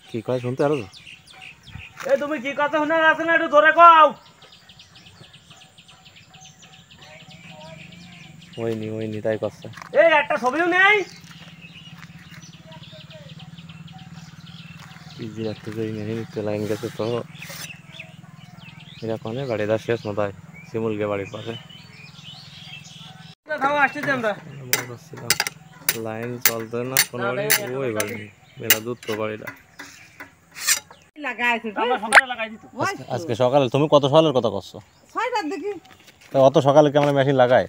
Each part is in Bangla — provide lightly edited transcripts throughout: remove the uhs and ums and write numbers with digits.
কি কয় শুনতে আরো এই তুমি কি কথা শুনে আছে না একটু ধরে কও। ওইনি তাই করছে। এই একটা ছবিও নেই। ইজি রাখতে যাই নিতে লাইন গেছে তো এরা কোনে বাড়ি দা শেষ মতাই শিমুলকে বাড়ির পাশে খাওয়া আসতেছি আমরা। বলছিলাম লাইন চলতো না কোনো বাড়ি ওই বাড়ি মেলা দূর তো বাড়িটা আমরা সকালে লাগাই দিত। আজকে সকালে তুমি কত সকালের কথা করছো? 6টার দিকে। তো অত সকালে কি আমরা মেশিন লাগাই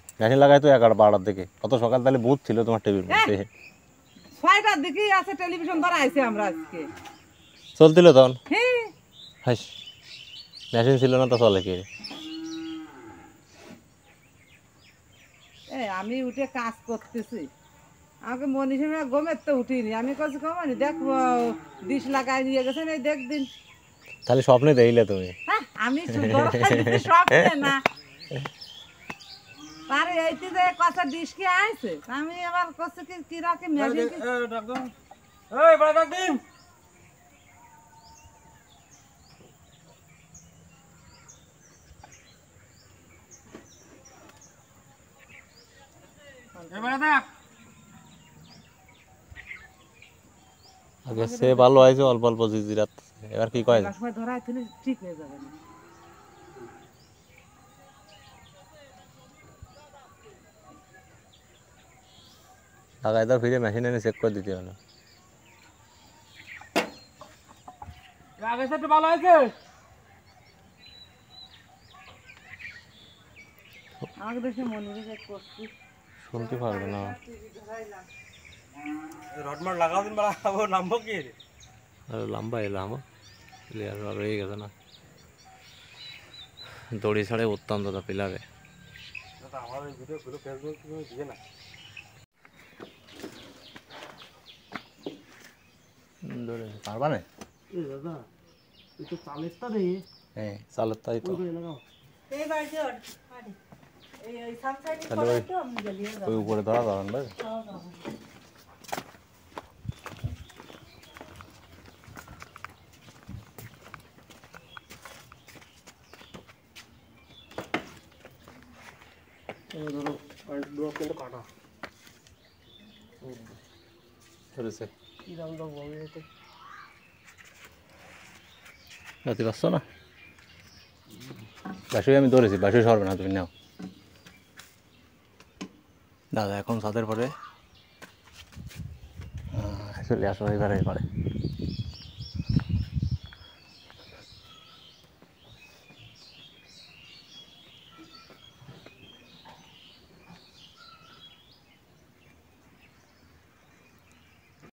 তো 11-12টার দিকে। অত সকাল তাহলে বুথ ছিল তোমার টেবিল মধ্যে 6টার দিকে আছে টেলিভিশন ধরা আইছে আমরা আজকে। চলছিল তখন? হ্যাঁ হাইস মেশিন ছিল না তো চলে কি? আমি উঠে কাজ করতেছি, আমাকে মনীষা গমের তো উঠিনি, আমি কাছে কমানি দেখ ডিশ লাগাই নিয়ে গেছে না দেখ দিন। তাহলে স্বপ্নে দেখলে তুমি? হ্যাঁ আমি স্বপ্নে না আরে এইতে যে কথা ডিশ কে আইছে আমি আবার কষ্ট কি রাখে মেশিন এই বড় ডাক দিন। আগে সে ভালো হয়েছে অল্প অল্প জিজিরাত এবার কি কয় সময় ধরাই তুলে ঠিক হয়ে যাবে না। লাগাই দাও ফিরে মেশিন এনে চেক করে দিতে হবে। আগে সেটা ভালো আছে। আমাকে দেখে মনীষা করছি শুনতে পারবে না রডমার লাগাও দিন বড় ও নামবো কি রে? আর লম্বা এলাম প্লেয়ার আর হয়ে গেছে না দড়ি ছাড়ে উঠতাম দাদা পিলারে আমার এই ভিডিও গুলো ফেসবুক তুমি দিয়ে না। দড়ি পারবা না? এই দাদা একটু চালিশটা দেই। হ্যাঁ চালের তাই তো লাগাও। এই বাড়িতে পারি এই সানসাইড তাহলে করে তো আমি জ্বালিয়ে ওই উপরে ধরা ধরেন ভাই ধরো ব্লক কিন্তু কাটা ধরেছে কি দাম দাও বলবে তো রাতে পারছো না বাসুই আমি ধরেছি বাসুই সরবে না তুমি নাও দাদা এখন ছাদের পরে চলে আসো এবারে